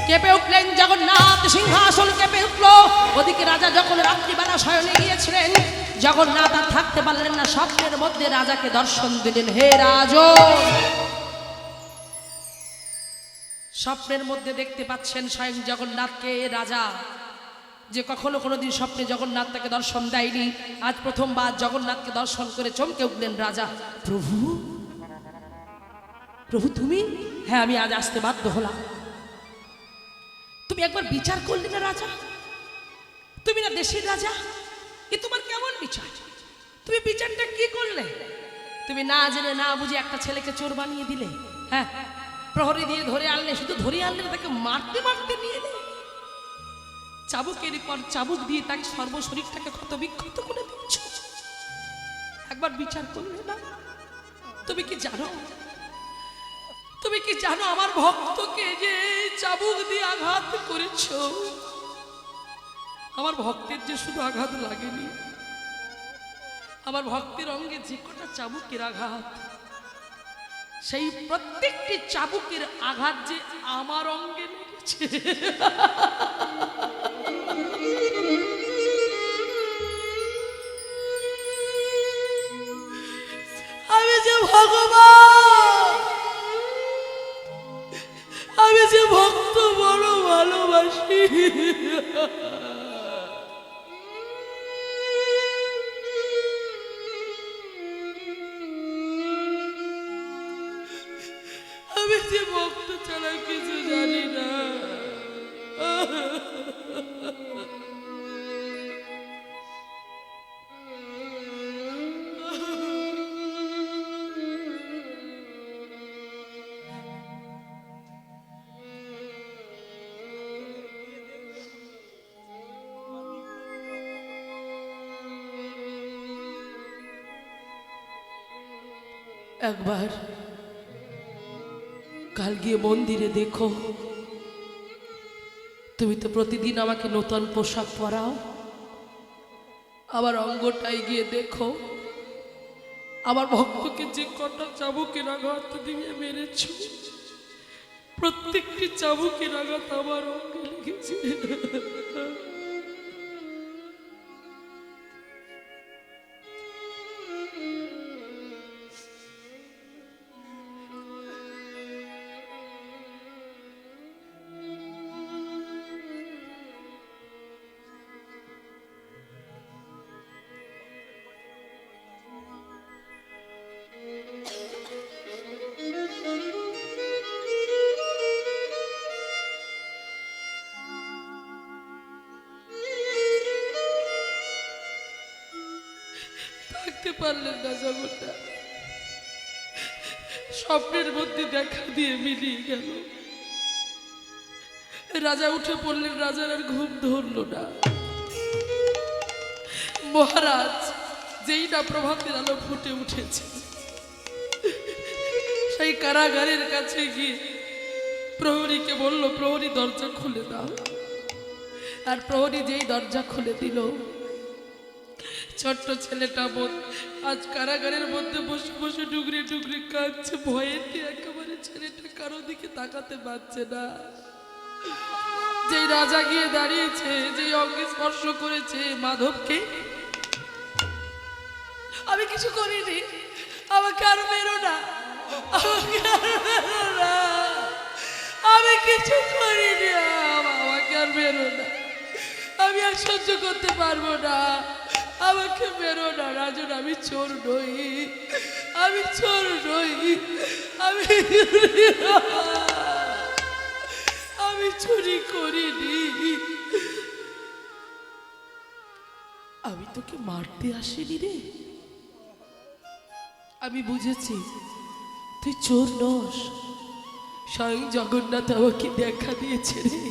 কেঁপে উঠলেন জগন্নাথ, সিংহাসন কেঁপে উঠল। ওদিকে রাজা যখন রাত্রিবেলা শয়নে গিয়েছিলেন, জগন্নাথ আর থাকতে পারলেন না, স্বপ্নের মধ্যে রাজাকে দর্শন দিলেন। হে রাজন, স্বপ্নের মধ্যে দেখতে পাচ্ছেন স্বয়ং জগন্নাথকে। রাজা যে কখনো কোনোদিন স্বপ্নে জগন্নাথ তাকে দর্শন দেয়নি, আজ প্রথমবার জগন্নাথকে দর্শন করে চমকে উঠলেন রাজা। প্রভু, প্রভু তুমি? হ্যাঁ, আমি আজ আসতে বাধ্য হলাম। তুমি একবার বিচার করলে না রাজা? তুমি না দেশের রাজা, এ তোমার কেমন বিচার? তুমি বিচারটা কি করলে? তুমি না জেনে না বুঝে একটা ছেলেকে চোর বানিয়ে দিলে। হ্যাঁ, প্রহরী দিয়ে ধরে আনলে, শুধু ধরে আনলে না, তাকে মারতে মারতে নিয়ে এলে। চাবুকের পর চাবুক দিয়ে তাকে সর্বশরীরটাকে ক্ষত বিক্ষত করে দিচ্ছ। একবার বিচার করলে না? তুমি কি জানো, তুমি কি জানো আমার ভক্তকে যে চাবুক দিয়ে আঘাত করেছ, আমার ভক্তের যে শুধু আঘাত লাগেনি, আমার ভক্তের অঙ্গে যে কটা চাবুকের আঘাত, সেই প্রত্যেকটি চাবুকের আঘাত যে আমার অঙ্গে লেগেছে। আমি যে ভগবান, আমি যে ভক্ত বড় ভালোবাসি, আমি যে ভক্ত ছাড়া কিছু জানি না। একবার কাল গিয়ে মন্দিরে দেখো, তুমি তো প্রতিদিন আমাকে নতুন পোশাক পরাও। আমার অঙ্গটাই গিয়ে দেখো, আমার ভক্তকে যে কটা চাবুকের আঘাত দিয়ে মেরেছ, প্রত্যেকটি চাবুকের আঘাত আমার অঙ্গে লেগেছে। থাকতে পারলেন না জগন্নাথ, স্বপ্নের মধ্যে দেখা দিয়ে মিলিয়ে গেল। রাজা উঠে পড়লেন, রাজার আর ঘুম ধরল না। মহারাজ যেই না প্রভাতের আলো ফুটে উঠেছে, সেই কারাগারের কাছে গিয়ে প্রহরীকে বলল, প্রহরী দরজা খুলে দাও। আর প্রহরী যেই দরজা খুলে দিল, ছোট্ট ছেলেটা আজ কারাগারের মধ্যে বসে বসে ডুগরে ডুগরে কাঁদছে, ভয়েতে একেবারে ছেলেটা কারো দিকে তাকাতে পারছে না। যেই রাজা গিয়ে দাঁড়িয়েছে, যেই অঙ্গে স্পর্শ করেছে মাধবকে, আমি কিছু করিনি, আমাকে আর মেরো না, আমাকে আর মেরো না, আমি কিছু করিনি, আমাকে আর মেরো না, আমি আর সহ্য করতে পারবো না, আমাকে মেরো না রাজন, আমি চোর নই, আমি চোর নই, আমি চুরি করিনি, আমি তোকে মারতে আসিনি রে, আমি বুঝেছি তুই চোর নস, স্বয়ং জগন্নাথ আমাকে দেখা দিয়েছে রে।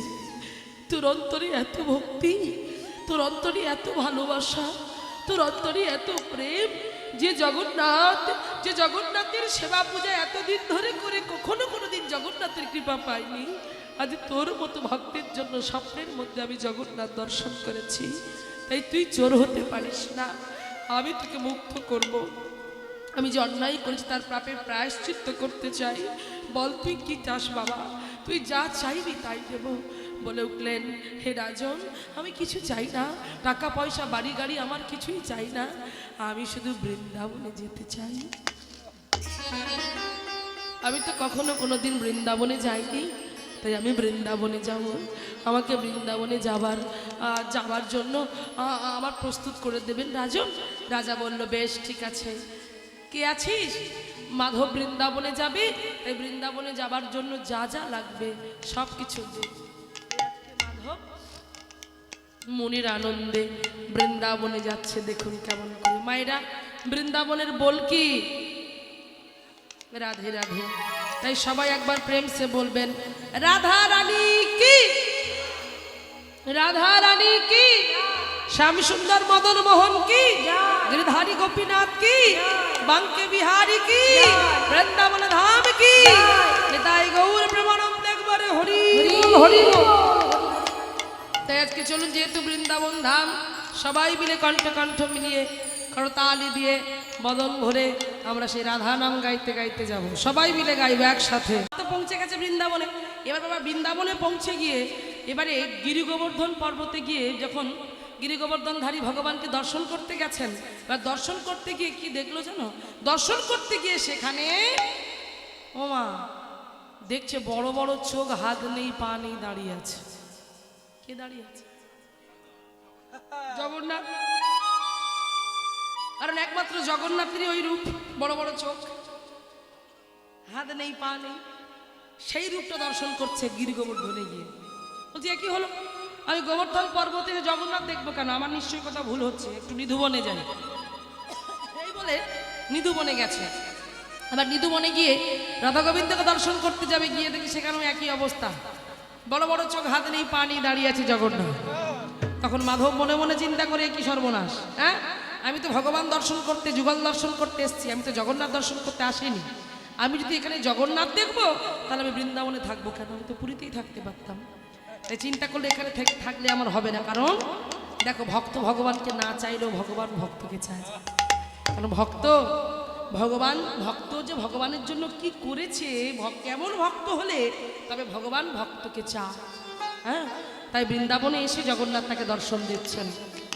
তোর অন্তরে এত ভক্তি, তোর অন্তরে এত ভালোবাসা, তোর অন্তরে এত প্রেম, যে জগন্নাথের সেবা পূজা এতদিন ধরে করে কখনো কোনোদিন জগন্নাথের কৃপা পাইনি, আজ তোর মতো ভক্তের জন্য স্বপ্নের মধ্যে আমি জগন্নাথ দর্শন করেছি। তাই তুই চোর হতে পারিস না, আমি তোকে মুক্ত করব। আমি যে অন্যায় করেছি তার পাপের প্রায়শ্চিত্ত করতে চাই। বল তুই কি চাস বাবা? তুই যা চাইবি তাই দেব। বলে উঠলেন, হে রাজন, আমি কিছু চাই না, টাকা পয়সা বাড়ি গাড়ি আমার কিছুই চাই না, আমি শুধু বৃন্দাবনে যেতে চাই। আমি তো কখনো কোনোদিন বৃন্দাবনে যাইনি, তাই আমি বৃন্দাবনে যাব। আমাকে বৃন্দাবনে যাবার জন্য আমার প্রস্তুত করে দেবেন রাজন। রাজা বলল, বেশ ঠিক আছে। কে আছিস? মাধব বৃন্দাবনে যাবে, তাই বৃন্দাবনে যাবার জন্য যা যা লাগবে সব কিছু দে। মাধব মনির আনন্দে বৃন্দাবনে যাচ্ছে, দেখুন কেমন করে। মায়েরা, বৃন্দাবনের বল কি? রাধে রাধে। তাই সবাই একবার প্রেম সে বলবেন, রাধা রানী কি, রাধা রানী কি, শ্যাম সুন্দর মদন মোহন কি, গিরধারী গোপীনাথ কি, বাঙ্কে বিহারী কি, বৃন্দাবন ধাম কি, নিতাই গৌর প্রেমানন্দ একবারে হরি হরি। তাই আজকে চলুন, যেহেতু বৃন্দাবন ধাম, সবাই মিলে কণ্ঠ কণ্ঠ মিলিয়ে করতালি দিয়ে বদন ভরে আমরা সেই রাধা নাম গাইতে গাইতে যাব। সবাই মিলে গাইবো একসাথে। তো পৌঁছে গেছে বৃন্দাবনে। এবার বাবা বৃন্দাবনে পৌঁছে গিয়ে এবারে গিরি গোবর্ধন পর্বতে গিয়ে যখন গিরি গোবর্ধনধারী ভগবানকে দর্শন করতে গেছেন, এবার দর্শন করতে গিয়ে কি দেখলো জানো? দর্শন করতে গিয়ে সেখানে ওমা দেখছে বড় বড় চোখ, হাত নেই পা নেই, দাঁড়িয়ে আছে। কে দাঁড়িয়ে আছে? জগন্নাথ। কারণ একমাত্র জগন্নাথেরই ওই রূপ, বড় বড় চোখ, হাত নেই পা নেই। সেই রূপটা দর্শন করছে গিরি গোবর্ধনে গিয়ে। বলছি, কি হলো? আমি গোবর্ধন পর্বতে জগন্নাথ দেখবো কেন? আমার নিশ্চয়ই কথা ভুল হচ্ছে, একটু নিধুবনে যাই। এই বলে নিধুবনে গেছে। আবার নিধুবনে গিয়ে রাধা গোবিন্দকে দর্শন করতে যাবে, গিয়ে দেখি সেখানেও একই অবস্থা, বড় বড় চোখ, হাত নেই পা নেই, দাঁড়িয়ে আছে জগন্নাথ। তখন মাধব মনে মনে চিন্তা করে, কি সর্বনাশ, হ্যাঁ, আমি তো ভগবান দর্শন করতে, যুগল দর্শন করতে এসেছি, আমি তো জগন্নাথ দর্শন করতে আসিনি। আমি যদি এখানে জগন্নাথ দেখবো, তাহলে আমি বৃন্দাবনে থাকবো কেন? আমি তো পুরীতেই থাকতে পারতাম। তাই চিন্তা করলে এখানে থাকলে আমার হবে না। কারণ দেখো, ভক্ত ভগবানকে না চাইলেও ভগবান ভক্তকে চায়। কারণ ভগবান ভক্ত যে ভগবানের জন্য কি করেছে, কেমন ভক্ত হলে তবে ভগবান ভক্তকে চায়। হ্যাঁ, তাই বৃন্দাবনে এসে জগন্নাথ তাকে দর্শন দিচ্ছেন,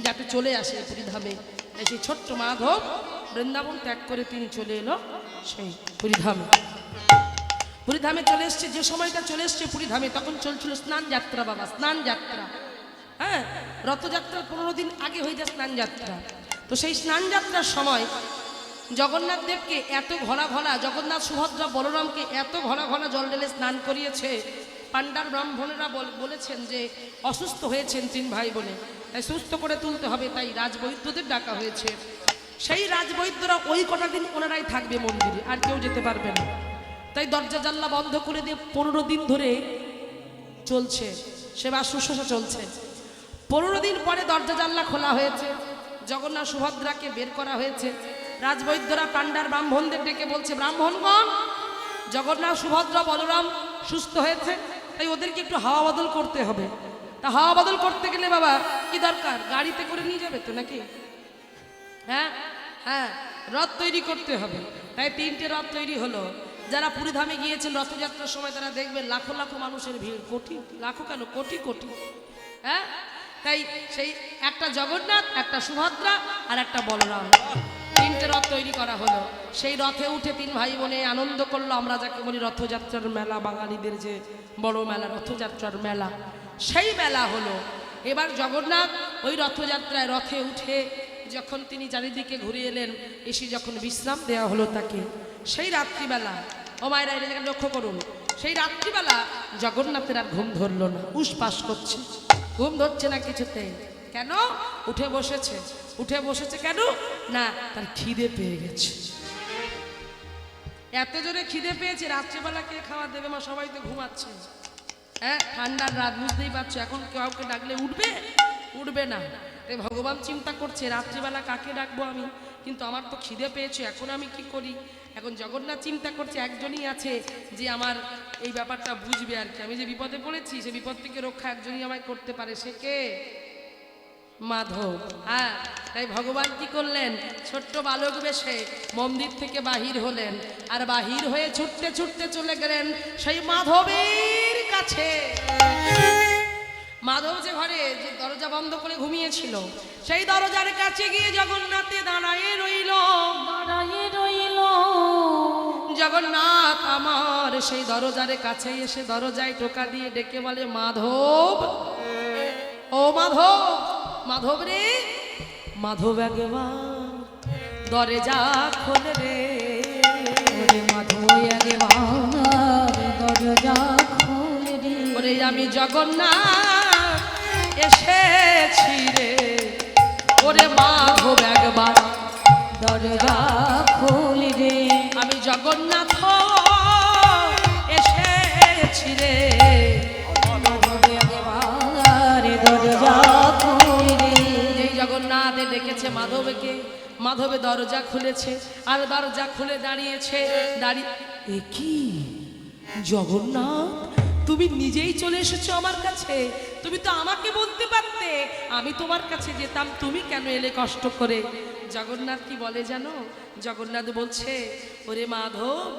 যাতে চলে আসে পুরীধামে। তাই সেই ছোট্ট মাধব বৃন্দাবন ত্যাগ করে তিনি চলে এলো সেই পুরীধামে। পুরীধামে চলে এসছে, যে সময়টা চলে এসছে পুরীধামে, তখন চলছিল স্নান যাত্রা। বাবা, স্নান যাত্রা, হ্যাঁ, রথযাত্রার 15 দিন আগে হয়ে যায় স্নান যাত্রা। তো সেই স্নান যাত্রার সময় জগন্নাথ দেবকে এত ঘন ঘন, জগন্নাথ সুভদ্রা বলরামকে এত ঘন ঘন জল ঢেলে স্নান করিয়েছে। পাণ্ডার ব্রাহ্মণেরা বলেছেন যে অসুস্থ হয়েছেন 3 ভাই বোনে, তাই সুস্থ করে তুলতে হবে, তাই রাজবৈদ্যদের ডাকা হয়েছে। সেই রাজবৈদ্যরা ওই কটা দিন ওনারাই থাকবে মন্দিরে, আর কেউ যেতে পারবে না। তাই দরজা জানলা বন্ধ করে দিয়ে 15 দিন ধরে চলছে সেবা শুশ্রূষা চলছে। 15 দিন পরে দরজা জানলা খোলা হয়েছে, জগন্নাথ সুভদ্রাকে বের করা হয়েছে। রাজবৈদ্যরা পাণ্ডার ব্রাহ্মণদের ডেকে বলছে, ব্রাহ্মণগণ, জগন্নাথ সুভদ্রা বলরাম সুস্থ হয়েছে, তাই ওদেরকে একটু হাওয়া বদল করতে হবে। তা হাওয়া বদল করতে গেলে বাবা কি দরকার? গাড়িতে করে নিয়ে যাবে তো নাকি? হ্যাঁ হ্যাঁ, রথ তৈরি করতে হবে। তাই 3টে রথ তৈরি হলো। যারা পুরীধামে গিয়েছেন রথযাত্রার সময় তারা দেখবেন লাখো লাখো মানুষের ভিড়, কোটি, লাখো কেন, কোটি কোটি। হ্যাঁ, তাই সেই একটা জগন্নাথ, একটা সুভদ্রা আর একটা বলরাম, 3টে রথ তৈরি করা হলো। সেই রথে উঠে 3 ভাই বোনে আনন্দ করলো। আমরা যাকে বলি রথযাত্রার মেলা, বাঙালিদের যে বড় মেলা, রথযাত্রার মেলা, সেই মেলা হলো। এবার জগন্নাথ ওই রথযাত্রায় রথে উঠে যখন তিনি চারিদিকে ঘুরে এলেন, এসে যখন বিশ্রাম দেওয়া হলো তাকে, সেই রাত্রিবেলা, ও মায়েরা এটা জায়গায় লক্ষ্য করুন, সেই রাত্রিবেলা জগন্নাথের আর ঘুম ধরলো না, উসপাস করছে, ঘুম ধরছে না কিছুতে। কেন? উঠে বসেছে। উঠে বসেছে কেন? না, তার খিদে পেয়ে গেছে। এত জোরে খিদে পেয়েছে, রাত্রিবেলা কে খাওয়া দেবে? মা, সবাই তো ঘুমাচ্ছে। হ্যাঁ, ঠান্ডার রাত, বুঝতেই পারছো। এখন কাউকে ডাকলে উঠবে? উঠবে না। তাই ভগবান চিন্তা করছে, রাত্রিবেলা কাকে ডাকবো আমি? কিন্তু আমার তো খিদে পেয়েছে, এখন আমি কি করি? এখন জগন্নাথ চিন্তা করছে, একজনই আছে যে আমার এই ব্যাপারটা বুঝবে আর কি। আমি যে বিপদে পড়েছি, সে বিপদ থেকে রক্ষা একজনই আমায় করতে পারে। সে কে? মাধব। হ্যাঁ, তাই ভগবান কি করলেন? ছোট্ট বালক বেশে মন্দির থেকে বাহির হলেন, আর বাহির হয়ে ছুটতে ছুটতে চলে গেলেন সেই মাধবের কাছে মাধব যে ঘরে যে দরজা বন্ধ করে ঘুমিয়েছিল সেই দরজার কাছে গিয়ে জগন্নাথে দাঁড়ায় রইল। জগন্নাথ আমার সেই দরজার কাছে এসে দরজায় টোকা দিয়ে ডেকে বলে, মাধব, ও মাধব, মাধব রে, মাধব একবার দরজা খোলে রে, মাধব একবার দরজা খোলে রে, ওরে আমি জগন্নাথ এসেছি রে, ওরে মাধব একবার দরজা খোলে রে, আমি জগন্নাথ এসেছি রে, মাধব একবার দরজা খোলে রে। এই জগন্নাথ ডেকেছে মাধবকে, মাধবে দরজা খুলেছে আর দরজা খুলে দাঁড়িয়েছে। এ কি জগন্নাথ, তুমি নিজেই চলে এসেছো আমার কাছে? তুমি তো আমাকে বলতে পারতে, আমি তোমার কাছে যেতাম, তুমি কেন এলে কষ্ট করে? জগন্নাথ কি বলে জানো? জগন্নাথ বলছে, ওরে মাধব,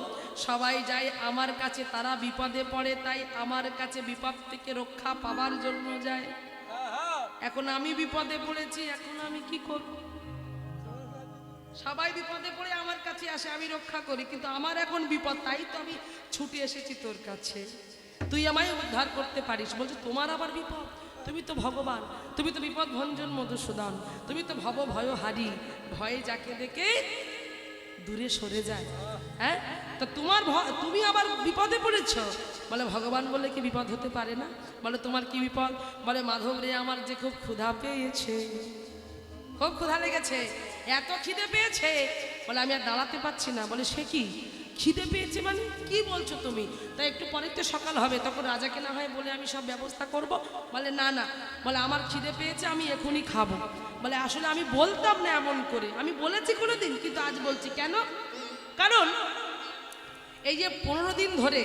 সবাই যায় আমার কাছে, তারা বিপদে পড়ে, তাই আমার কাছে বিপদ থেকে রক্ষা পাবার জন্য যায়। এখন আমি বিপদে পড়েছি, এখন আমি কি করব? সবাই বিপদে পড়ে আমার কাছে আসে, আমি রক্ষা করি, কিন্তু আমার এখন বিপদ, তাই তো আমি ছুটে এসেছি তোর কাছে, তুই আমায় উদ্ধার করতে পারিস। বলছে, তোমার আবার বিপদ? তুমি তো ভগবান, তুমি তো বিপদ ভঞ্জন মধুসূদন, তুমি তো ভব ভয় হারি, ভয়ে যাকে দেখে দূরে সরে যায়। হ্যাঁ, তো তোমার তুমি আবার বিপদে পড়েছ? বলে, ভগবান বলে কি বিপদ হতে পারে না? বলে, তোমার কি বিপদ? বলে, মাধব রে, আমার যে খুব ক্ষুধা পেয়েছে, খুব ক্ষুধা লেগেছে, এত খিদে পেয়েছে, বলে আমি আর দাঁড়াতে পারছি না। বলে, সে কি খিদে পেয়েছে মানে কি বলছো তুমি? তাই একটু পরে তো সকাল হবে, তখন রাজাকে না হয় বলে আমি সব ব্যবস্থা করব। বলে, না না, বলে আমার খিদে পেয়েছে, আমি এখনই খাবো। বলে, আসলে আমি বলতাম না এমন করে, আমি বলেছি কোনোদিন, কিন্তু আজ বলছি। কেন? কারণ এই যে 15 দিন ধরে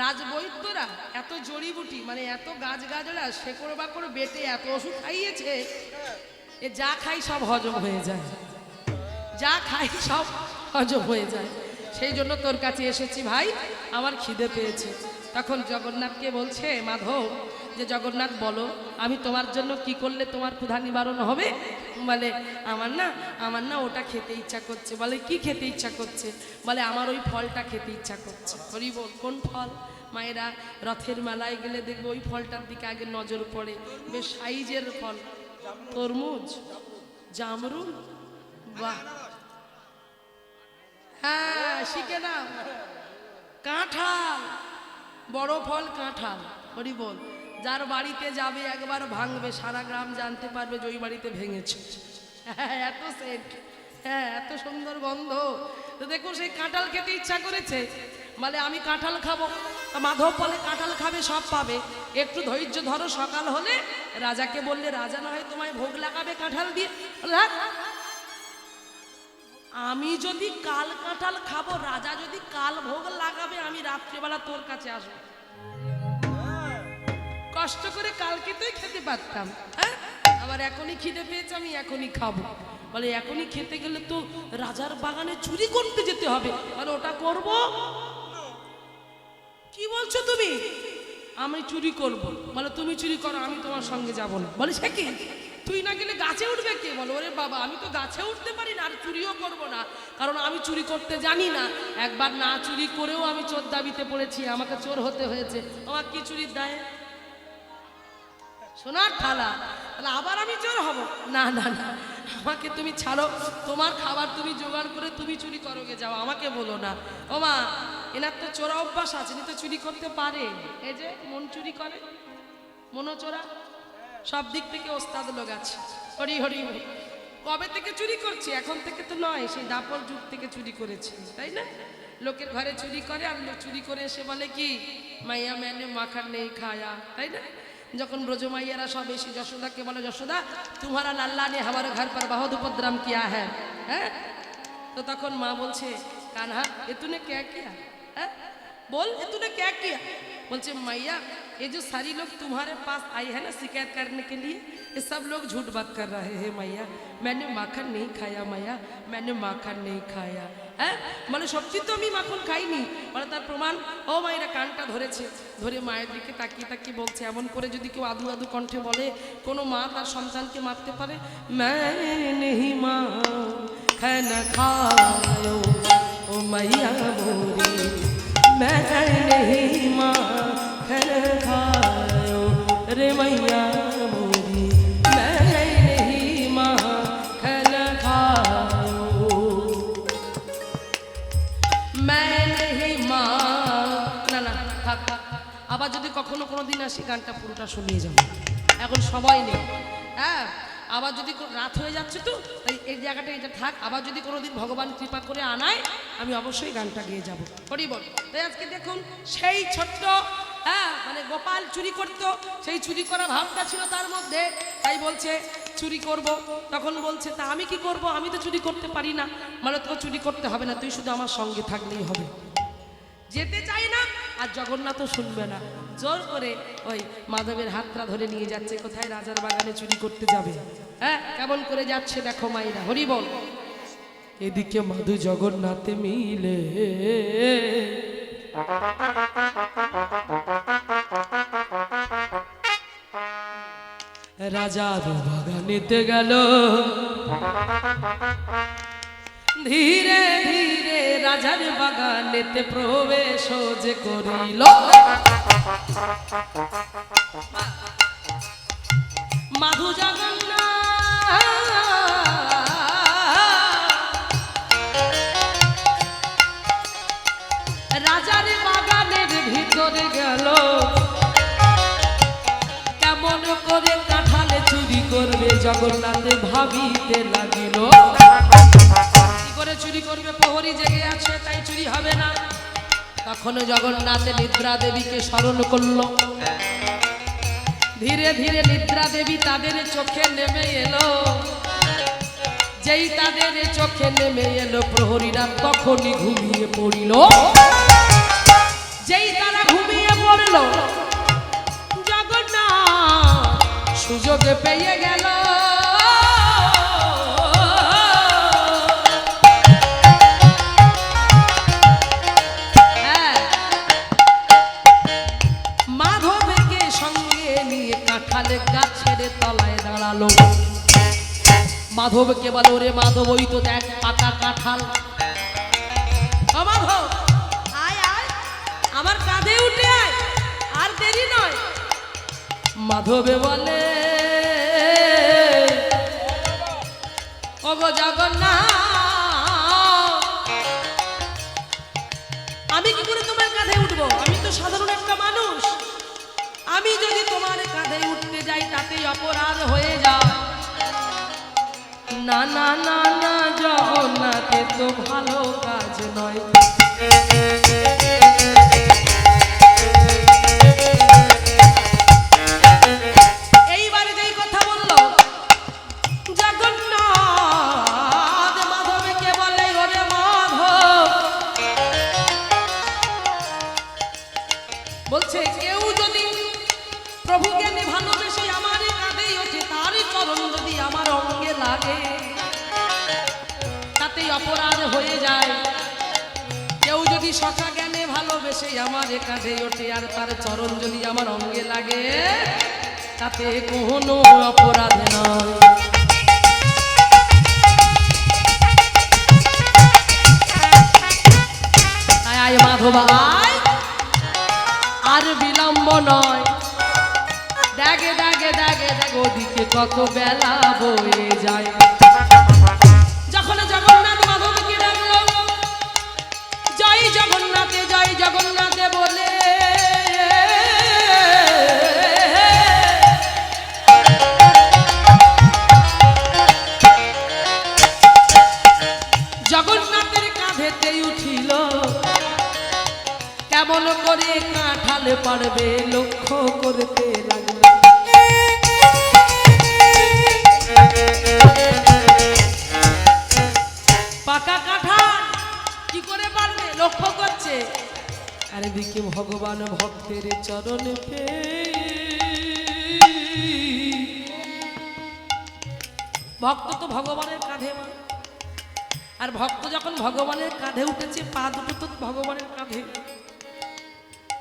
রাজবৈদ্যরা এত জড়িবুটি, মানে এত গাছগাছরা শেকড় বাকড় বেটে এত ওষুধ খাইয়েছে, এ যা খাই সব হজম হয়ে যায়, যা খাই সব হজম হয়ে যায়। সেই জন্য তোর কাছে এসেছি ভাই, আমার খিদে পেয়েছে। তখন জগন্নাথকে বলছে মাধব যে, জগন্নাথ বলো, আমি তোমার জন্য কি করলে তোমার ক্ষুধা নিবারণ হবে? বলে, আমার না ওটা খেতে ইচ্ছা করছে। বলে, কি খেতে ইচ্ছা করছে? বলে, আমার ওই ফলটা খেতে ইচ্ছা করছে। হরি বল, কোন ফল? মায়েরা রথের মেলায় গেলে দেখবে ওই ফলটার দিকে আগে নজর পড়ে, বেশ সাইজের ফল, তরমুজ, জামরুল, বাহ, হ্যাঁ শিখে নাও, কাঁঠাল, বড় ফল কাঁঠাল। হরি বল, যার বাড়িতে যাবে একবার ভাঙবে, সারা গ্রাম জানতে পারবে যে ওই বাড়িতে ভেঙেছে। হ্যাঁ, এত সেন্ট, হ্যাঁ এত সুন্দর গন্ধ। তো দেখুন, সেই কাঁঠাল খেতে ইচ্ছা করেছে, বলে আমি কাঁঠাল খাবো। মাধব বলে, কাঁঠাল খাবে সব পাবে, একটু ধৈর্য ধরো, সকাল হলে রাজাকে বললে রাজা না হয় তোমায় ভোগ লাগাবে কাঁঠাল দিয়ে। আমি যদি কাল কাঁঠাল খাবো, রাজা যদি কাল ভোগ লাগাবে, আমি রাত্রিবেলা তোর কাছে আসবো, কষ্ট করে কালকে তুই খেতে পারতাম। হ্যাঁ, আমার এখনই খিদে পেয়েছে, আমি এখনই খাবো। বলে, এখনই খেতে গেলে তো রাজার বাগানে চুরি করতে যেতে হবে। বলে, ওটা করব? কি বলছো তুমি? আমি চুরি করব? বলে, তুমি চুরি করো, আমি তোমার সঙ্গে যাব না। বলে, সে কি, তুই না গেলে গাছে উঠবে কে? বলো, ওরে বাবা, আমি তো গাছে উঠতে পারি না, আর চুরিও করব না, কারণ আমি চুরি করতে জানি না। একবার না চুরি করেও আমি চোর দাবিতে পড়েছি, আমাকে চোর হতে হয়েছে। আমার কি চুরির দায়? সোনার থালা, তাহলে আবার আমি চোর হব? না না না, আমাকে তুমি ছাড়ো, তোমার খাবার তুমি জোগাড় করে তুমি চুরি করো গে, যাও, আমাকে বলো না। ও মা, এনার তো চোরা অভ্যাস আছে, ইনি তো চুরি করতে পারে। এই যে মন চুরি করে, মনোচোরা, সব দিক থেকে ওস্তাদ লোক আছে। হরি হরি হরি। কবে থেকে চুরি করছে? এখন থেকে তো নয়, সেই দাপর যুগ থেকে চুরি করেছে, তাই না? লোকের ঘরে চুরি করে, আর চুরি করে এসে বলে কি, মাইয়া मैंने মাখার নেই খায়া, তাই না? যখন ব্রজমাইয়ারা সব এসে যশোদাকে বলে, যশোদা तुम्हारा लाला ने हमारे घर पर बहुत उपद्रव किया है। হ্যাঁ, তো তখন মা বলছে, কাन्हा ये तूने क्या किया? হ্যাঁ, बोल, ये तूने क्या किया? বলছে, মাইয়া ये जो सारी लोग तुम्हारे पास आए हैं ना शिकायत करने के लिए, ये सब लोग झूठ बात कर रहे हैं मैया, मैंने माखन नहीं खाया मैया, मैंने माखन नहीं खाया। হ্যাঁ মানে সত্যি তো আমি মাখন খাইনি, মানে তার প্রমাণ ও মায়েরা কানটা ধরেছে, ধরে মায়ের দিকে তাকিয়ে তাকিয়ে বলছে। এমন করে যদি কেউ আদু আদু কণ্ঠে বলে কোনো মা তার সন্তানকে মারতে পারে? मैं माँ खाना खायो ओ मैया मोरी, मैं नहीं माँ खाना खायो रे मैया मोरी, मैं नहीं माँ खाना खायो, मैं नहीं माँ। না না থাক থাক, আবার যদি কখনো কোনো দিন আসি গানটা পুরোটা শুনিয়ে যাবো, এখন সময় নেই। হ্যাঁ আবার যদি রাত হয়ে যাচ্ছে তো তাই এই জায়গাটা এটা থাক, আবার যদি কোনোদিন ভগবান কৃপা করে আনায় আমি অবশ্যই গানটা গেয়ে যাবো। হরি বল। তাই আজকে দেখুন সেই ছোট্ট মানে গোপাল চুরি করতো, সেই চুরি করা ভাবটা ছিল তার মধ্যে, তাই বলছে চুরি করব। তখন বলছে তা আমি কি করব, আমি তো চুরি করতে পারি না। মানে তোকে চুরি করতে হবে না, তুই শুধু আমার সঙ্গে থাকলেই হবে। যেতে চাই না, আর জগন্নাথও শুনবে না, জোর করে ওই মাধবের হাতটা ধরে নিয়ে যাচ্ছে। কোথায়? রাজার বাগানে চুরি করতে যাবে। হ্যাঁ কেমন করে যাচ্ছে দেখো মাইরা, হরি বল। এদিকে মাধু জগন্নাথে মিলে রাজার বাগানেতে গেল, ধীরে ধীরে রাজার বাগানেতে প্রবেশ যে করিল, মাধু জগন্নাথ রাজার বাগানের ভিতরে গেল। কেমন করে কাঁঠালে চুরি করবে জগন্নাথে ভাবিতে লাগিল। কি করে চুরি করবে? প্রহরী জেগে আছে তাই চুরি হবে না। তখন জগন্নাথে নিদ্রা দেবীকে স্মরণ করল। ধীরে ধীরে নিদ্রা দেবী তাদের চোখে নেমে এলো। যেই তাদের চোখে নেমে এলো প্রহরীরা তখনই ঘুমিয়ে পড়িল। যেই তারা ঘুমিয়ে পড়ল জগন্নাথ সুযোগ পেয়ে গেল। মাধবকে সঙ্গে নিয়ে কাঁঠালের গাছের তলায় দাঁড়ালো। মাধবকে বলো রে মাধব, ওই তো দেখ পাকা কাঁঠাল। ও মাধব আয় আয়, আমার কাঁধে উঠে আয়, আর দেরি নয়। মাধবে বলে ওগো জগন্নাথ, আমি কি করে তোমার কাঁধে উঠবো? আমি তো সাধারণ একটা মানুষ, আমি যদি তোমার কাঁধে উঠতে যাই তাতেই অপরাধ হয়ে যায়। না না না না জগন্নাথে তো ভালো কাজ নয়। এইবারে যেই কথা বলল জগন্নাথ মাধবকে বলে ওরে মাধব, বলছে কেউ যদি প্রভুকে ভালোবেসে আমার কাঁধেই ওঠে, তার চরণ যদি আমার অঙ্গে লাগে তাতেই অপরাধ হয়ে যায়। কেউ যদি সখা জ্ঞানে ভালোবেসে আমার কাঁধে ওঠে আর তার চরণ যদি আমার অঙ্গে লাগে তাতে কোনো অপরাধ নয়। আয় মাধব আয়, আর বিলম্ব নয়। দাগে দাগে দাগে দাগে ওদিকে কত বেলা বয়ে যায়। যখন জগন্নাথ মাধবকে ডাকলো জয় জগন্নাথে জয় জগন্নাথে বলে, জগন্নাথের কাঁধেতে উঠিল। কেমন করে কাঁঠাল পারবে লক্ষ্য করতে লাগলো। পাকা কাঁঠাল কি করে পারবে লক্ষ্য করছে। আর এদিকে ভগবান ভগবান ভক্তের চরণ পেয়ে ভক্ত তো ভগবানের কাঁধে মা, আর ভক্ত যখন ভগবানের কাঁধে উঠেছে পা দুটো তো ভগবানের কাঁধে,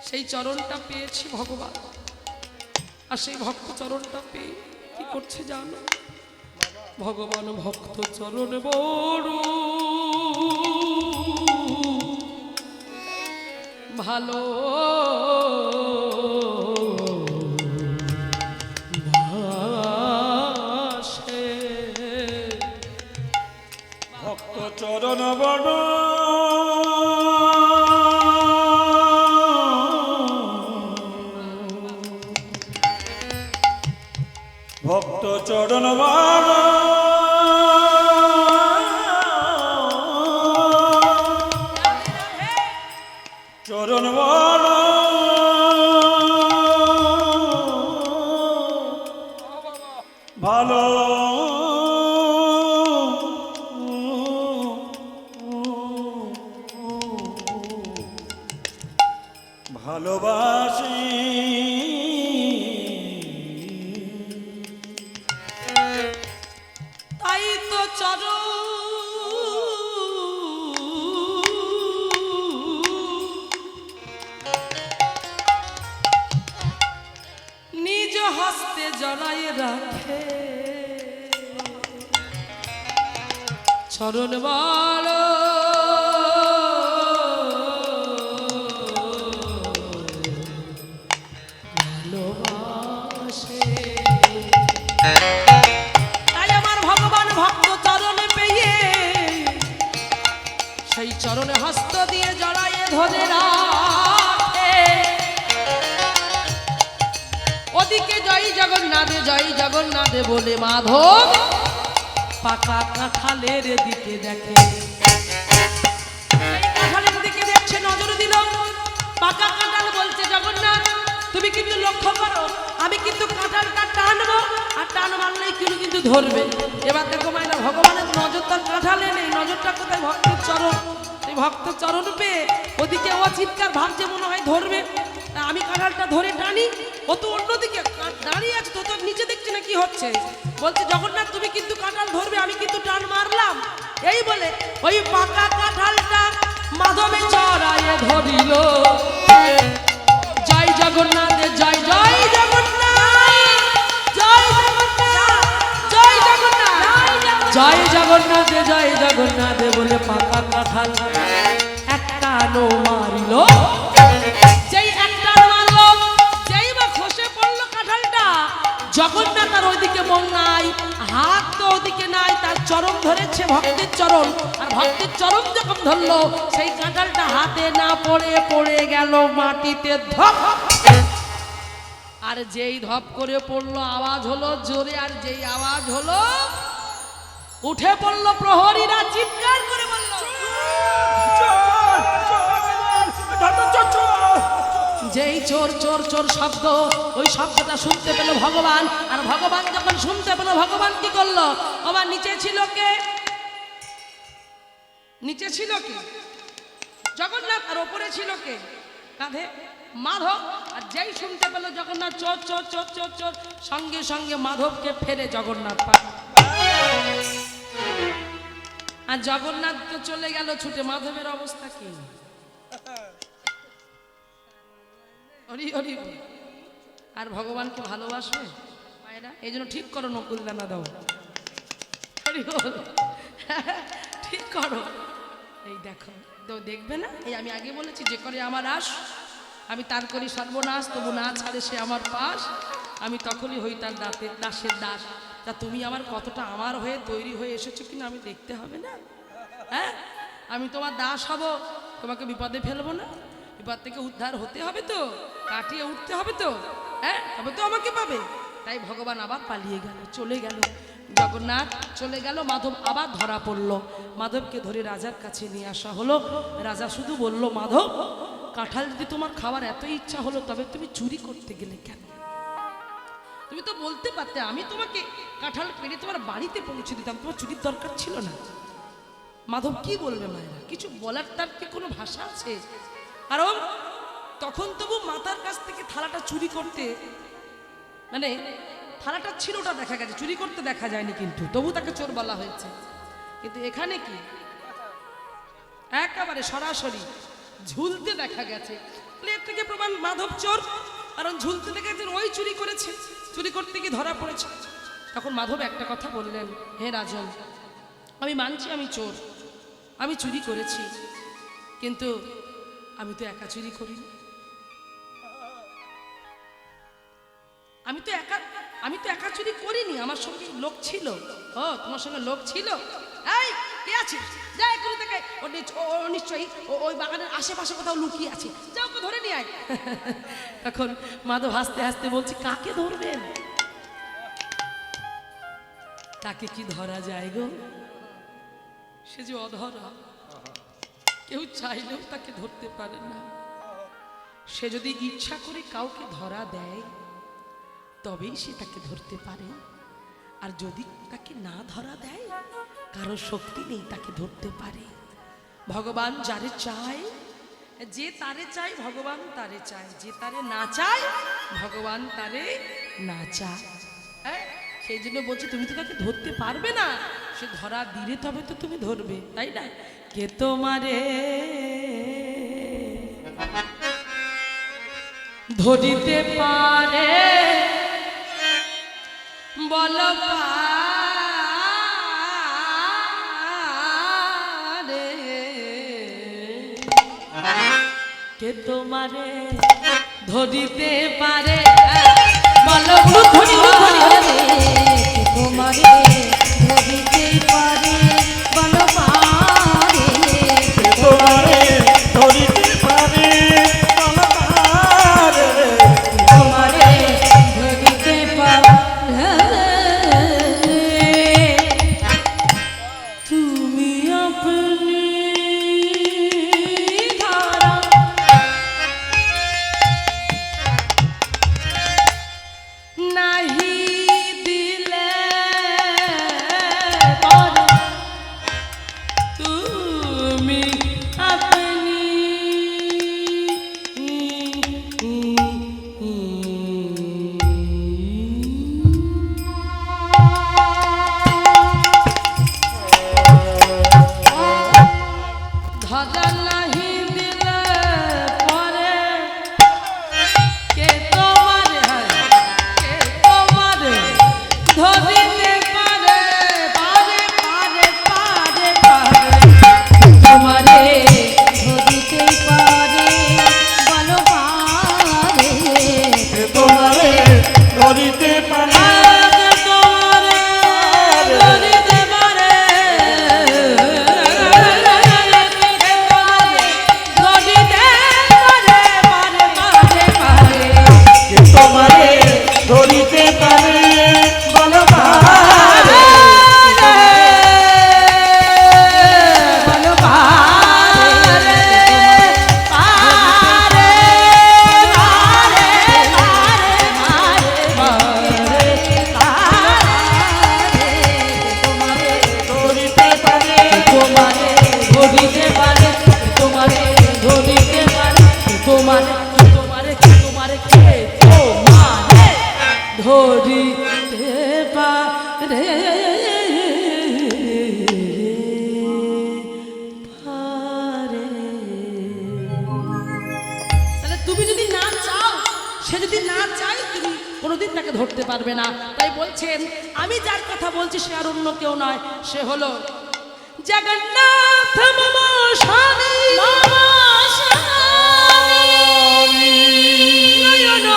সেই চরণটা পেয়েছি ভগবান। আর সেই ভক্ত চরণটা পেয়ে কি করছে জানো? ভগবান ভক্ত চরণ বড় ভালো বাসে। ভক্ত চরণ বড় ভক্ত চরণ বড় চরণ বড় ভালো ভালোবাসি। তাই তো চরণ নিজ হস্তে জড়াই রাখে, চরণ বড় ভালোবাসে। তাই আমার ভগবান ভক্ত চরণে পেয়ে সেই চরণে হস্ত দিয়ে জড়াইয়ে ধরে রাখে। ওদিকে জয় জগন্নাথ বলে মাধব পাকা কাঁঠালের দিকে দেখে। এই কাঁঠালের দিকে দেখছে, নজর দিল, পাকা কাঁঠাল বলছে জগন্নাথ তুমি কিন্তু লক্ষ্য করো, আমি কিন্তু কাঁঠালটা টানবো, আর টান মারলেই কিন্তু ধরবে। এবার দেখো মায়েরা, ভগবানের নজর তার কাঁঠালে নেই, নজরটা কোথায়? ভক্তের চরণ। এই ভক্ত চরণ পেয়ে ওদিকে ও চিৎকার ভাবছে মনে হয় ধরবে, আমি কাঁঠালটা ধরে টানি, ও তো অন্যদিকে দাঁড়িয়ে আছে, তো তোর নিচে দেখছি না কি হচ্ছে। বলছে জগন্নাথ তুমি কিন্তু কাঁঠাল ধরবে, আমি কিন্তু টান মারলাম। এই বলে ওই পাকা কাঁঠালটা মাধবে চড়াইয়ে ধরিল। জয় জগন্নাথ, জয় জয় জগন্নাথ, জয় জগন্নাথ, জয় জগন্নাথ, জয় জগন্নাথ, জয় জগন্নাথ বলে পাকা কাঁঠাল একটা নো মারিল। যেই একটা মারলো, যেই বা খসে পড়লো কাঁঠালটা, জগন্নাথ আর ওইদিকে মন নাই, হাত তো ওদিকে নাই, তার চরণ ধরেছে ভক্তের চরণ। আর ভক্তের চরণ যখন ধরলো, সেই কাঁঠালটা হাতে না পড়ে পড়ে গেল মাটিতে ধপ। আর যেই ধপ করে পড়লো আওয়াজ হলো জোরে, আর যেই আওয়াজ হলো উঠে পড়লো প্রহরীরা, চিৎকার করে বলল যেই চোর চোর চোর শব্দ, ওই শব্দটা শুনতে পেল ভগবান। আর ভগবান যখন শুনতে পেল, ভগবান কি করলো? আবার নিচে ছিল কে? নিচে ছিল কে? জগন্নাথ। আর ওপরে ছিল কে? কাঁধে মাধব। আর যেই শুনতে পেল জগন্নাথ চোর চোর চোর চোর চোর, সঙ্গে সঙ্গে মাধবকে ফেরে জগন্নাথ পায়। আর জগন্নাথ তো চলে গেল ছুটে, মাধবের অবস্থা কি? হরি হরি। আর ভগবানকে ভালোবাসবে মায়েরা, এই জন্য ঠিক করো নকুল দানা দাও। হরি বল, ঠিক করো। এই দেখো তো, দেখবে না? এই আমি আগে বলেছি, যে করে আমার আশ আমি তার করি সর্বনাশ, তবু না ছাড়ে সে আমার পাশ, আমি তখনই হই তার দাসের দাস। তা তুমি আমার কতটা আমার হয়ে তৈরি হয়ে এসেছো কিনা আমি দেখতে হবে না? হ্যাঁ, আমি তোমার দাস হব, তোমাকে বিপদে ফেলবো না, বিপদ থেকে উদ্ধার হতে হবে তো, কাটিয়ে উঠতে হবে তো, হ্যাঁ, তবে তো আমাকে পাবে। তাই ভগবান আবার পালিয়ে গেল, চলে গেল। জগন্নাথ চলে গেল, মাধব আবার ধরা পড়লো। মাধবকে ধরে রাজার কাছে নিয়ে আসা হলো। রাজা শুধু বলল, মাধব কাঁঠাল যদি তোমার খাওয়ার এত ইচ্ছা হলো, তবে তুমি চুরি করতে গেলে কেন? তুমি তো বলতে পারতে, আমি তোমাকে কাঁঠাল পেড়ে তোমার বাড়িতে পৌঁছে দিতাম, তোমার চুরির দরকার ছিল না। মাধব কি বলবে মায়েরা? কিছু বলার তার কি কোনো ভাষা আছে? কারণ তখন তবু মাতার কাছ থেকে থালাটা চুরি করতে, মানে থালাটা ছিল ওটা দেখা গেছে, চুরি করতে দেখা যায়নি, কিন্তু তবু তাকে চোর বলা হয়েছে। কিন্তু এখানে কি একেবারে সরাসরি ঝুলতে দেখা গেছে। এর থেকে প্রমাণ মাধব চোর, কারণ ঝুলতে দেখা গেছে ওই চুরি করেছে, চুরি করতে গিয়ে ধরা পড়েছে। তখন মাধব একটা কথা বললেন, হে রাজন, আমি মানছি আমি চোর, আমি চুরি করেছি, কিন্তু আমি তো একা চুরি করিনি, আমি তো একা চুরি করিনি, আমার সঙ্গে লোক ছিল। ও তোমার সঙ্গে লোক ছিল? এই কে আছে? যা এক্ষুনি থেকে, ও নিশ্চয়ই ওই বাগানের আশেপাশে কোথাও লুকিয়ে আছে, যা ওকে ধরে নিয়ে আয়। তখন মাধব হাসতে হাসতে বলছি, কাকে ধরবেন? তাকে কি ধরা যায় গো? সে যে অধরা, কেউ চাইলেও তাকে ধরতে পারে না। সে যদি ইচ্ছা করে কাউকে ধরা দেয় তবেই সে তাকে ধরতে পারে, আর যদি তাকে না ধরা দেয়, কারো শক্তি নেই তাকে ধরতে পারে। ভগবান যারে চায়, যে তারে চায় ভগবান তারে চায়, যে তারে না চায় ভগবান তারে না চায়। হ্যাঁ, সেই জন্য বলছি তুমি তো তাকে ধরতে পারবে না, সে ধরা দিলে তবে তো তুমি ধরবে, তাই না? কে তোমারে ধরিতে পারে বলো পারে, কে তোমারে ধরিতে পারে বলো তোমারে ধরিতে পারে বলো পারে, তোমারে ধরিতে পারে তোমারে ধরিতে পারে, তুমি আপনি ধারা নাহি দিলে পরে, তুমি আপনি ধরা নাহি দিলে পরে, কে তোমারে কে তোমারে ধরিতে পারে পারে পারে পারে পারে, তোমারে ধরিতে পারে বলো পারে, তোমারে ধরিতে পারে তোমারে ধরিতে পারে, ধরিতে পারে পারে পারে পারে, তোমারে ধরিতে পারে বলো পারে বলো পারে পারে পারে পারে পারে ধরিতে পারে তোমারে ধরিতে পারে, তোমারে ধরিতে পারে, তোমারে তোমারে তোমারে কে তোমারে ধরিতে পারে পারে। তাহলে তুমি যদি না চাও, সে যদি না চায়, তুমি কোনোদিন তাকে ধরতে পারবে না। তাই বলছেন, আমি যার কথা বলছি সে আর অন্য কেউ নয়, সে হলো জগন্নাথ মম স্বামী নয়ন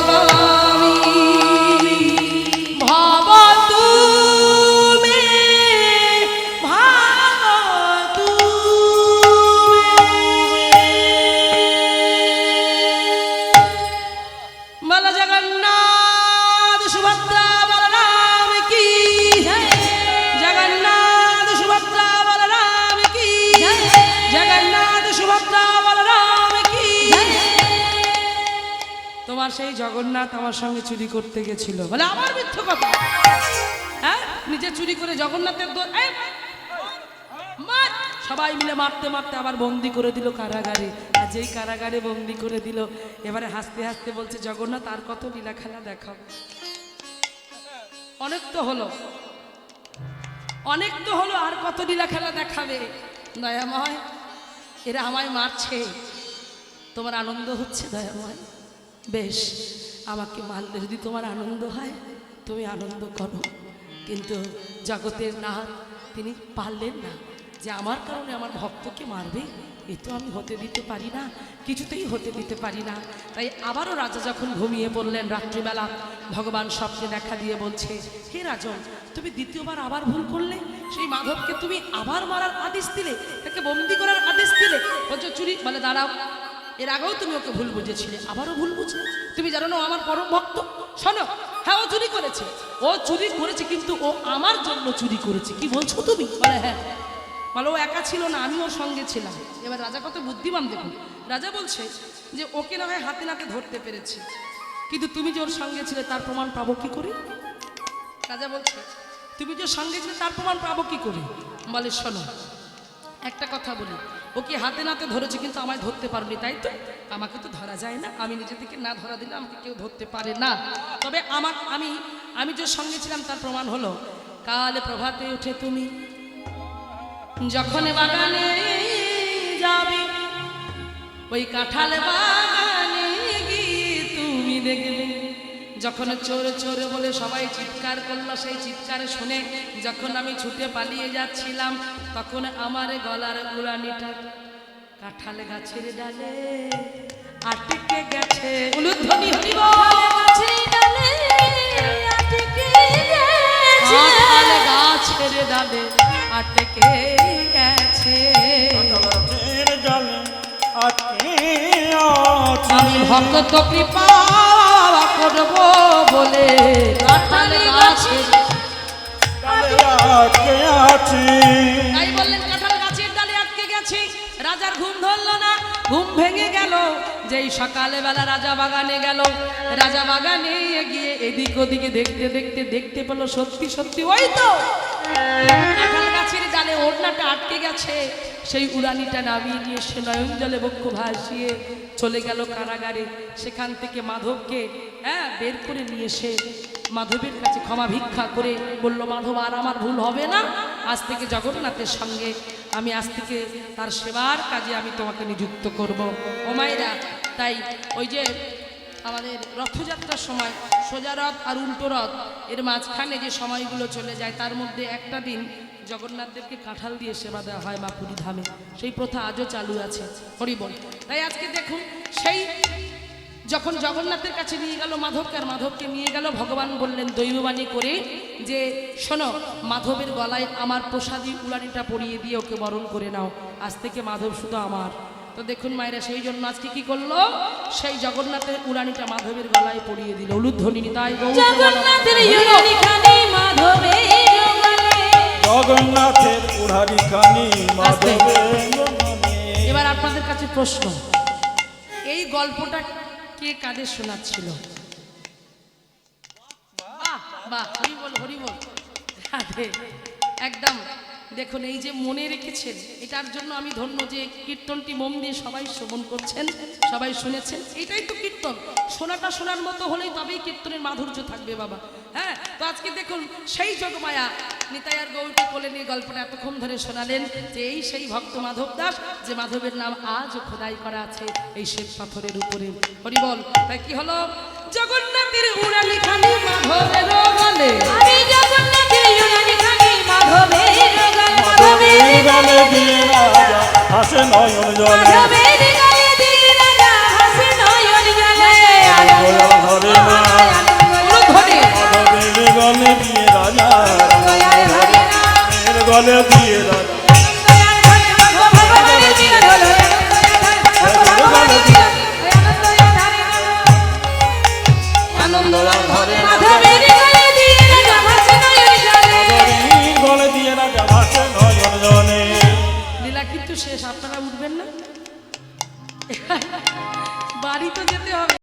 পথগামী, ভাব তুমি ভাব তুমি, বলো জগন্নাথ সুভদ্রা বলরাম কি জয়, জগন্নাথ সুভদ্রা বলরাম কি জয়, জগন্নাথ সুভদ্রা বলরাম কি জয়। তোমার সেই জগন্নাথ আমার সঙ্গে চুরি করতে গেছিল, বলে আমার মিথ্যে কথা। হ্যাঁ, নিজে চুরি করে জগন্নাথের মার সবাই মিলে মারতে মারতে আবার বন্দি করে দিল কারাগারে। আর যেই কারাগারে বন্দি করে দিল, এবারে হাসতে হাসতে বলছে, জগন্নাথ আর কত লীলা খেলা দেখাবো? অনেক তো হলো, অনেক তো হলো, আর কত লীলা খেলা দেখাবে? দয়াময়, এরা আমায় মারছে, তোমার আনন্দ হচ্ছে দয়াময়? বেশ, আমাকে মারলে যদি তোমার আনন্দ হয় তুমি আনন্দ করো, কিন্তু জগতের নাথ তিনি পারলেন না যে আমার কারণে আমার ভক্তকে মারবে। এ তো আমি হতে দিতে পারি না, কিছুতেই হতে দিতে পারি না। তাই আবারও রাজা যখন ঘুমিয়ে পড়লেন রাত্রিবেলা, ভগবান স্বপ্নে দেখা দিয়ে বলছে, হে রাজন, তুমি দ্বিতীয়বার আবার ভুল করলে, সেই মাধবকে তুমি আবার মারার আদেশ দিলে, তাকে বন্দি করার আদেশ দিলে। বলছো চুরি, বলে দাঁড়াও, এর আগেও তুমি ওকে ভুল বুঝেছিলে, আবারও ভুল বুঝলে? তুমি জানো না ও আমার পরম ভক্ত? শোনো, হ্যাঁ ও চুরি করেছে, ও চুরি করেছে, কিন্তু ও আমার জন্য চুরি করেছে। কি বলছো তুমি? বলে হ্যাঁ। বলো ও একা ছিল না, আমি ওর সঙ্গে ছিলাম। এবার রাজা কত বুদ্ধিমান দেখুন, রাজা বলছে যে ওকে না হয় হাতে নাতে ধরতে পেরেছি, কিন্তু তুমি যে ওর সঙ্গে ছিলে তার প্রমাণ পাবো কি করে? রাজা বলছে তুমি যে সঙ্গে ছিলে তার প্রমাণ পাবো কি করে? বলে শোনো, একটা কথা বলি, ওকে হাতে নাতে ধরেছে কিন্তু আমায় ধরতে পারবি, তাই তো? আমাকে তো ধরা যায় না, আমি নিজে থেকে না ধরা দিলে আমাকে কেউ ধরতে পারে না। তবে আমি যে সঙ্গে ছিলাম তার প্রমাণ হলো, কাল প্রভাতে উঠে তুমি যখন বাগানে যাবে, ওই কাঁঠাল বাগানে গিয়ে তুমি দেখবে, যখন চোর চোর বলে সবাই চিৎকার করলো, সেই চিৎকার শুনে যখন আমি ছুটে পালিয়ে যাচ্ছিলাম, তখন আমার গলার উড়ানিটা কাঁঠাল গাছের ডালে আটকে গেছে। উলুধ্বনি হরি বল। কাঁঠাল গাছের ডালে আটকে গেছে, আমি ভক্ত কৃপা করব বলে কাঁঠাল গাছের আটকে আছে। তাই বললেন কাঁঠাল গাছের ডালে আটকে গেছে। রাজার ঘুম ধরল না, ঘুম ভেঙে গেল। যেই সকালবেলা রাজা বাগানে গেল, রাজা বাগানে গিয়ে এদিক ওদিকে দেখতে দেখতে দেখতে পেল সত্যি সত্যি ওই তো কাঁঠাল গাছের ডালে ওড়নাটা আটকে গেছে। সেই উড়ানিটা নামিয়ে নিয়ে সে নয়ন জলে বক্ষ ভাসিয়ে চলে গেল কারাগারে। সেখান থেকে মাধবকে বের করে নিয়ে এসে মাধবের কাছে ক্ষমা ভিক্ষা করে বলল, মাধব আর আমার ভুল হবে না, আজ থেকে জগন্নাথের সঙ্গে আমি আজ থেকে তার সেবার কাজে আমি তোমাকে নিযুক্ত করব। ও মায়েরা, তাই ওই যে আমাদের রথযাত্রার সময় সোজা রথ আর উল্টো রথ এর মাঝখানে যে সময়গুলো চলে যায়, তার মধ্যে একটা দিন জগন্নাথদেরকে কাঁঠাল দিয়ে সেবা দেওয়া হয় মাপুরী ধামে। সেই প্রথা আজও চালু আছে, হরিবল। তাই আজকে দেখুন, সেই যখন জগন্নাথের কাছে নিয়ে গেল মাধবকে, আর মাধবকে নিয়ে গেল, ভগবান বললেন দৈববাণী করে যে শোনো, মাধবের গলায় আমার প্রসাদী উড়ানিটা পরিয়ে দিয়ে ওকে বরণ করে নাও, আজ থেকে মাধব শুধু আমার। তো দেখুন মায়েরা, সেই জন্য আজকে কি করলো, সেই জগন্নাথের উড়ানিটা মাধবের গলায় পরিয়ে দিল। উলুধ্বনি তাই জগন্নাথের উড়ানিখানি মাধবের গলায়, জগন্নাথের উড়ানিখানি মাধবের। এবার আপনাদের কাছে প্রশ্ন, এই গল্পটা কে কাদের শোনাচ্ছিল? বাহ বাহ, হরি বল হরি বল। একদম দেখুন, এই যে মনে রেখেছেন, এটার জন্য আমি ধন্য যে কীর্তনটি মন দিয়ে সবাই শ্রবণ করছেন, সবাই শুনেছেন। এটাই তো কীর্তন, শোনাটা শোনার মতো হলেই তবেই কীর্তনের মাধুর্য থাকবে বাবা। হ্যাঁ, তো আজকে দেখুন সেই যোগমায়া নিতাই আর গৌরকে কোলে নিয়ে গল্পটা এতক্ষণ ধরে শোনালেন যে এই সেই ভক্ত মাধব দাস, যে মাধবের নাম আজও খোদাই করা আছে এই শ্বেত পাথরের উপরে। হরি বল। তাই কি হলো, জগন্নাথের উড়ানিখানি মাধবের গলে, আমি জগন্নাথের উড়ানিখানি মাধবের গলায়, মাধবের গলে দিয়ে রাজা হাসে নয়ন জলে, মাধবের গলে দিয়ে রাজা হাসে নয়ন জলে, দয়াল হরে না। উলুধ্বনি। মাধবের গলে দিয়ে রাজা, দয়াল হরে না, এর গলে দিয়ে রাজা, দয়াল হরে না, ভগবানের বিনা গলে, ভগবানের বিনা আনন্দ ধরে মাধবের গলে দিয়ে রাজা হাসে নয়ন জলে। মাধবের গলে দিয়ে রাজা হাসে নয়ন জলে। লীলা কিন্তু শেষ, আপনারা উঠবেন না, বাড়ি তো যেতে হবে।